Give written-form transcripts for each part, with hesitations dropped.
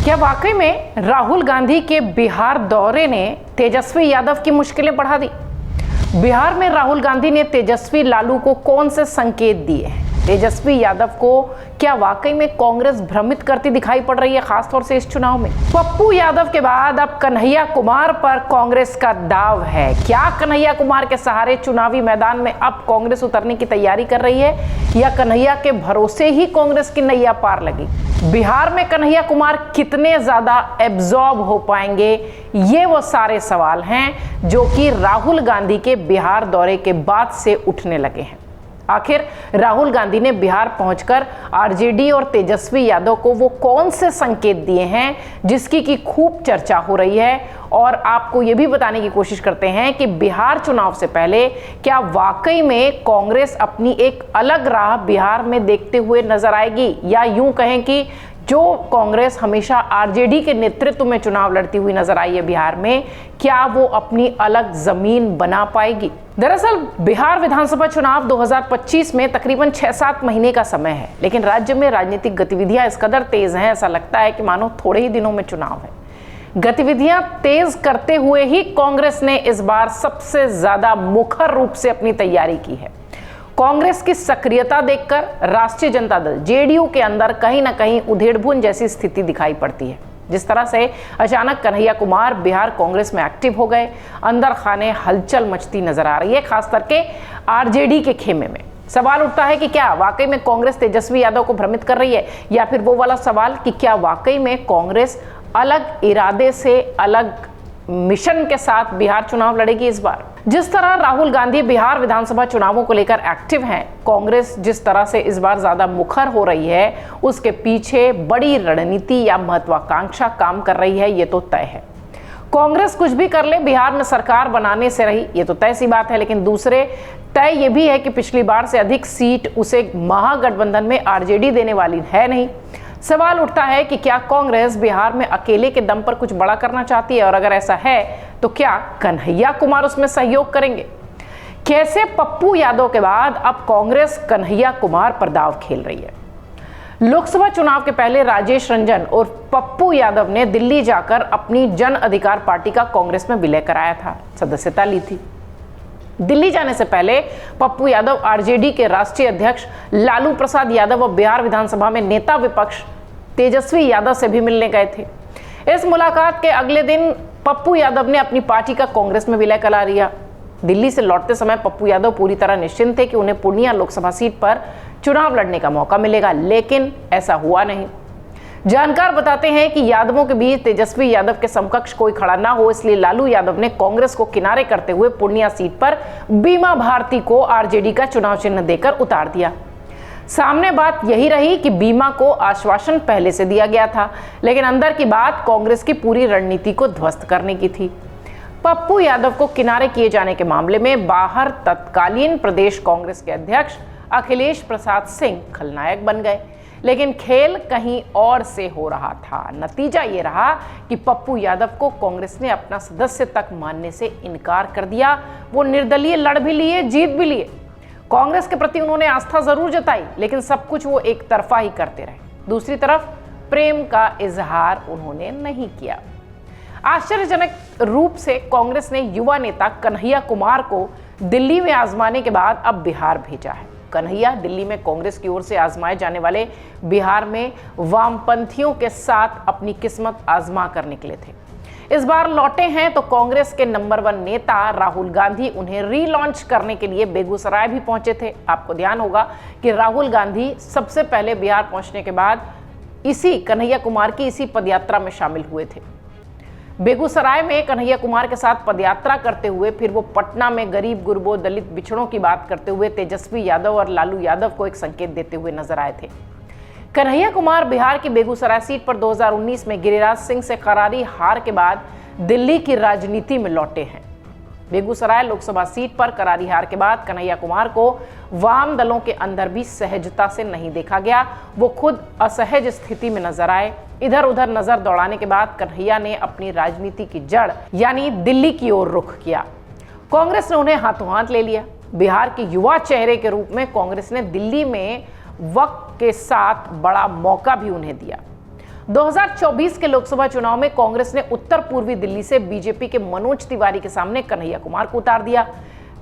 क्या वाकई में राहुल गांधी के बिहार दौरे ने तेजस्वी यादव की मुश्किलें बढ़ा दी? बिहार में राहुल गांधी ने तेजस्वी लालू को कौन से संकेत दिए? तेजस्वी यादव को क्या वाकई में कांग्रेस भ्रमित करती दिखाई पड़ रही है, खासतौर से इस चुनाव में? पप्पू यादव के बाद अब कन्हैया कुमार पर कांग्रेस का दाव है। क्या कन्हैया कुमार के सहारे चुनावी मैदान में अब कांग्रेस उतरने की तैयारी कर रही है, या कन्हैया के भरोसे ही कांग्रेस की नैया पार लगी? बिहार में कन्हैया कुमार कितने ज्यादा एब्जॉर्ब हो पाएंगे, ये वो सारे सवाल हैं जो कि राहुल गांधी के बिहार दौरे के बाद से उठने लगे हैं। आखिर राहुल गांधी ने बिहार पहुंचकर आरजेडी और तेजस्वी यादव को वो कौन से संकेत दिए हैं जिसकी की खूब चर्चा हो रही है, और आपको ये भी बताने की कोशिश करते हैं कि बिहार चुनाव से पहले क्या वाकई में कांग्रेस अपनी एक अलग राह बिहार में देखते हुए नजर आएगी, या यूं कहें कि जो कांग्रेस हमेशा आरजेडी के नेतृत्व में चुनाव लड़ती हुई नजर आई है बिहार में, क्या वो अपनी अलग जमीन बना पाएगी? दरअसल बिहार विधानसभा चुनाव 2025 में तकरीबन 6-7 महीने का समय है, लेकिन राज्य में राजनीतिक गतिविधियां इस कदर तेज हैं, ऐसा लगता है कि मानो थोड़े ही दिनों में चुनाव है। गतिविधियां तेज करते हुए ही कांग्रेस ने इस बार सबसे ज्यादा मुखर रूप से अपनी तैयारी की है। कांग्रेस की सक्रियता देखकर राष्ट्रीय जनता दल जेडीयू के अंदर कहीं ना कहीं उधेड़बुन जैसी स्थिति दिखाई पड़ती है। जिस तरह से अचानक कन्हैया कुमार बिहार कांग्रेस में एक्टिव हो गए, अंदर खाने हलचल मचती नजर आ रही है, खास करके आरजेडी के खेमे में। सवाल उठता है कि क्या वाकई में कांग्रेस तेजस्वी यादव को भ्रमित कर रही है, या फिर वो वाला सवाल कि क्या वाकई में कांग्रेस अलग इरादे से, अलग मिशन के साथ बिहार चुनाव लड़ेगी इस बार? जिस तरह राहुल गांधी बिहार विधानसभा चुनावों को लेकर एक्टिव हैं, कांग्रेस जिस तरह से इस बार ज्यादा मुखर हो रही है, उसके पीछे बड़ी रणनीति या महत्वाकांक्षा काम कर रही है, ये तो तय है। कांग्रेस कुछ भी कर ले, बिहार में सरकार बनाने से रही, ये तो तय सी बात है। लेकिन दूसरे तय ये भी है कि पिछली बार से अधिक सीट उसे महागठबंधन में आरजेडी देने वाली है नहीं। सवाल उठता है कि क्या कांग्रेस बिहार में अकेले के दम पर कुछ बड़ा करना चाहती है, और अगर ऐसा है तो क्या कन्हैया कुमार उसमें सहयोग करेंगे? कैसे पप्पू यादव के बाद अब कांग्रेस कन्हैया कुमार पर दांव खेल रही है? लोकसभा चुनाव के पहले राजेश रंजन और पप्पू यादव ने दिल्ली जाकर अपनी जन अधिकार पार्टी का कांग्रेस में विलय कराया था, सदस्यता ली थी। दिल्ली जाने से पहले पप्पू यादव आरजेडी के राष्ट्रीय अध्यक्ष लालू प्रसाद यादव और बिहार विधानसभा में नेता विपक्ष तेजस्वी यादव से भी मिलने गए थे। इस मुलाकात के अगले दिन पप्पू यादव ने अपनी पार्टी का कांग्रेस में विलय करा लिया। दिल्ली से लौटते समय पप्पू यादव पूरी तरह निश्चिंत थे कि उन्हें पूर्णिया लोकसभा सीट पर चुनाव लड़ने का मौका मिलेगा, लेकिन ऐसा हुआ नहीं। जानकार बताते हैं कि यादवों के बीच तेजस्वी यादव के समकक्ष कोई खड़ा ना हो, इसलिए लालू यादव ने कांग्रेस को किनारे करते हुए पूर्णिया सीट पर बीमा भारती को आरजेडी का चुनाव चिन्ह देकर उतार दिया। सामने बात यही रही कि बीमा को आश्वासन पहले से दिया गया था, लेकिन अंदर की बात कांग्रेस की पूरी रणनीति को ध्वस्त करने की थी। पप्पू यादव को किनारे किए जाने के मामले में बाहर तत्कालीन प्रदेश कांग्रेस के अध्यक्ष अखिलेश प्रसाद सिंह खलनायक बन गए, लेकिन खेल कहीं और से हो रहा था। नतीजा ये रहा कि पप्पू यादव को कांग्रेस ने अपना सदस्य तक मानने से इनकार कर दिया। वो निर्दलीय लड़ भी लिए, जीत भी लिए। कांग्रेस के प्रति उन्होंने आस्था जरूर जताई, लेकिन सब कुछ वो एक तरफा ही करते रहे। दूसरी तरफ प्रेम का इजहार उन्होंने नहीं किया। आश्चर्यजनक रूप से कांग्रेस ने युवा नेता कन्हैया कुमार को दिल्ली में आजमाने के बाद अब बिहार भेजा है। कन्हैया दिल्ली में कांग्रेस की ओर से आजमाए जाने वाले बिहार में वामपंथियों के साथ अपनी किस्मत आजमा कर निकले थे। इस बार लौटे हैं तो कांग्रेस के नंबर 1 नेता राहुल गांधी उन्हें रीलॉन्च करने के लिए बेगूसराय भी पहुंचे थे। आपको ध्यान होगा कि राहुल गांधी सबसे पहले बिहार पहुंचने के बाद इसी कन्हैया कुमार की इसी पदयात्रा में शामिल हुए थे। बेगूसराय में कन्हैया कुमार के साथ पदयात्रा करते हुए फिर वो पटना में गरीब गुरबों दलित बिछड़ों की बात करते हुए तेजस्वी यादव और लालू यादव को एक संकेत देते हुए नजर आए थे। कन्हैया कुमार बिहार की बेगूसराय सीट पर 2019 में गिरिराज सिंह से करारी हार के बाद दिल्ली की राजनीति में लौटे हैं। बेगूसराय लोकसभा सीट पर करारी हार के बाद कन्हैया कुमार को वाम दलों के अंदर भी सहजता से नहीं देखा गया। वो खुद असहज स्थिति में नजर आए। इधर उधर नजर दौड़ाने के बाद कन्हैया ने अपनी राजनीति की जड़ यानी दिल्ली की ओर रुख किया। कांग्रेस ने उन्हें हाथों हाथ ले लिया। बिहार के युवा चेहरे के रूप में कांग्रेस ने दिल्ली में वक्त के साथ बड़ा मौका भी उन्हें दिया। 2024 के लोकसभा चुनाव में कांग्रेस ने उत्तर पूर्वी दिल्ली से बीजेपी के मनोज तिवारी के सामने कन्हैया कुमार को उतार दिया।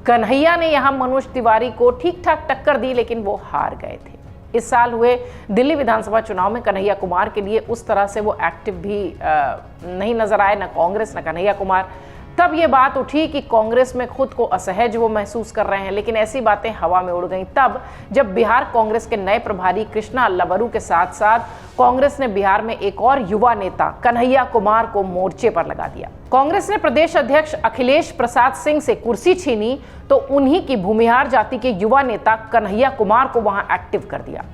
कन्हैया ने यहां मनोज तिवारी को ठीक ठाक टक्कर दी, लेकिन वो हार गए थे। इस साल हुए दिल्ली विधानसभा चुनाव में कन्हैया कुमार के लिए उस तरह से वो एक्टिव भी नहीं नजर आए, न कांग्रेस न कन्हैया कुमार। तब ये बात उठी कि कांग्रेस में खुद को असहज वो महसूस कर रहे हैं, लेकिन ऐसी बातें हवा में उड़ गईं तब जब बिहार कांग्रेस के नए प्रभारी कृष्णा अल्लाबरू के साथ साथ कांग्रेस ने बिहार में एक और युवा नेता कन्हैया कुमार को मोर्चे पर लगा दिया। कांग्रेस ने प्रदेश अध्यक्ष अखिलेश प्रसाद सिंह से कुर्सी छीनी तो उन्हीं की भूमिहार जाति के युवा नेता कन्हैया कुमार को वहां एक्टिव कर दिया।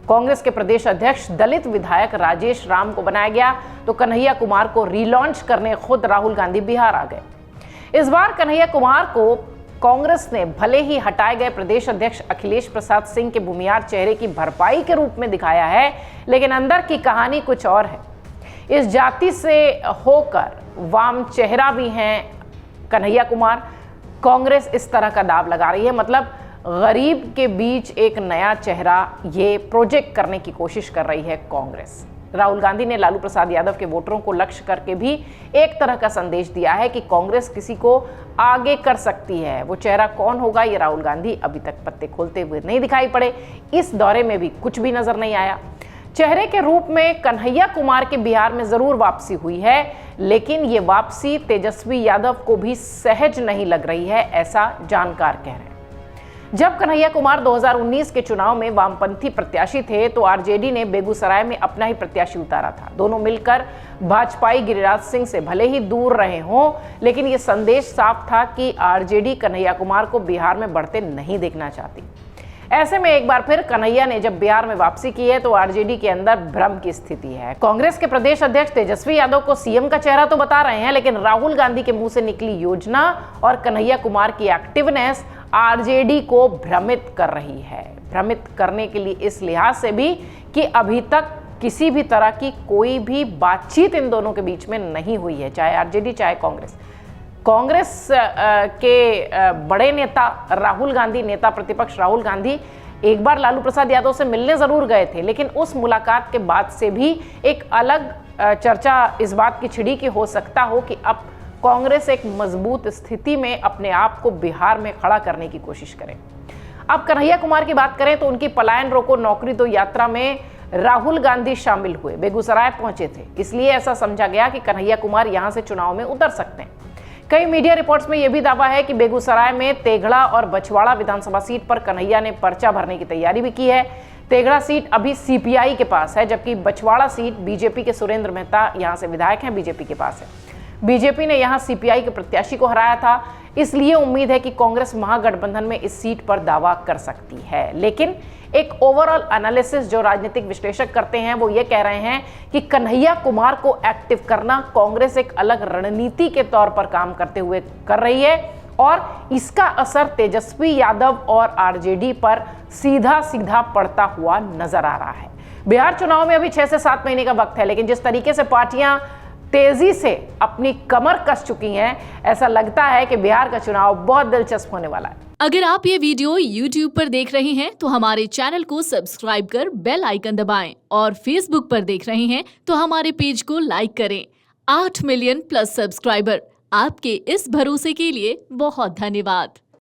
कांग्रेस के प्रदेश अध्यक्ष दलित विधायक राजेश राम को बनाया गया तो कन्हैया कुमार को रीलॉन्च करने खुद राहुल गांधी बिहार आ गए। इस बार कन्हैया कुमार को कांग्रेस ने भले ही हटाए गए प्रदेश अध्यक्ष अखिलेश प्रसाद सिंह के भूमिहार चेहरे की भरपाई के रूप में दिखाया है, लेकिन अंदर की कहानी कुछ और है। इस जाति से होकर वाम चेहरा भी हैं कन्हैया कुमार। कांग्रेस इस तरह का दाव लगा रही है, मतलब गरीब के बीच एक नया चेहरा ये प्रोजेक्ट करने की कोशिश कर रही है कांग्रेस। राहुल गांधी ने लालू प्रसाद यादव के वोटरों को लक्ष्य करके भी एक तरह का संदेश दिया है कि कांग्रेस किसी को आगे कर सकती है। वो चेहरा कौन होगा ये राहुल गांधी अभी तक पत्ते खोलते हुए नहीं दिखाई पड़े। इस दौरे में भी कुछ भी नजर नहीं आया। चेहरे के रूप में कन्हैया कुमार के बिहार में जरूर वापसी हुई है, लेकिन ये वापसी तेजस्वी यादव को भी सहज नहीं लग रही है, ऐसा जानकार कह रहे हैं। जब कन्हैया कुमार 2019 के चुनाव में वामपंथी प्रत्याशी थे तो आरजेडी ने बेगूसराय में अपना ही प्रत्याशी उतारा था। दोनों मिलकर भाजपाई गिरिराज सिंह से भले ही दूर रहे हों, लेकिन यह संदेश साफ था कि आरजेडी कन्हैया कुमार को बिहार में बढ़ते नहीं देखना चाहती। ऐसे में एक बार फिर कन्हैया ने जब बिहार में वापसी की है तो आरजेडी के अंदर भ्रम की स्थिति है। कांग्रेस के प्रदेश अध्यक्ष तेजस्वी यादव को सीएम का चेहरा तो बता रहे हैं, लेकिन राहुल गांधी के मुंह से निकली योजना और कन्हैया कुमार की एक्टिवनेस आरजेडी को भ्रमित कर रही है। भ्रमित करने के लिए इस लिहाज से भी कि अभी तक किसी भी तरह की कोई भी बातचीत इन दोनों के बीच में नहीं हुई है, चाहे आरजेडी चाहे कांग्रेस। कांग्रेस के बड़े नेता राहुल गांधी, नेता प्रतिपक्ष राहुल गांधी एक बार लालू प्रसाद यादव से मिलने जरूर गए थे, लेकिन उस मुलाकात के बाद से भी एक अलग चर्चा इस बात की छिड़ी कि हो सकता हो कि अब कांग्रेस एक मजबूत स्थिति में अपने आप को बिहार में खड़ा करने की कोशिश करे। अब कन्हैया कुमार की बात करें तो उनकी पलायन रोको नौकरी दो यात्रा में राहुल गांधी शामिल हुए, बेगूसराय पहुंचे थे, इसलिए ऐसा समझा गया कि कन्हैया कुमार यहां से चुनाव में उतर सकते हैं। कई मीडिया रिपोर्ट्स में यह भी दावा है कि बेगूसराय में तेघड़ा और बछवाड़ा विधानसभा सीट पर कन्हैया ने पर्चा भरने की तैयारी भी की है। तेघड़ा सीट अभी सीपीआई के पास है, जबकि बछवाड़ा सीट बीजेपी के सुरेंद्र मेहता यहां से विधायक हैं, बीजेपी के पास है। बीजेपी ने यहां सीपीआई के प्रत्याशी को हराया था, इसलिए उम्मीद है कि कांग्रेस महागठबंधन में इस सीट पर दावा कर सकती है। लेकिन एक ओवरऑल एनालिसिस जो राजनीतिक विश्लेषक करते हैं वो ये कह रहे हैं कि कन्हैया कुमार को एक्टिव करना कांग्रेस एक अलग रणनीति के तौर पर काम करते हुए कर रही है और इसका असर तेजस्वी यादव और आरजेडी पर सीधा सीधा पड़ता हुआ नजर आ रहा है। बिहार चुनाव में अभी 6 से 7 महीने का वक्त है, लेकिन जिस तरीके से पार्टियां तेजी से अपनी कमर कस चुकी हैं, ऐसा लगता है कि बिहार का चुनाव बहुत दिलचस्प होने वाला है। अगर आप ये वीडियो YouTube पर देख रहे हैं तो हमारे चैनल को सब्सक्राइब कर बेल आइकन दबाएं और Facebook पर देख रहे हैं तो हमारे पेज को लाइक करें। 8 मिलियन प्लस सब्सक्राइबर, आपके इस भरोसे के लिए बहुत धन्यवाद।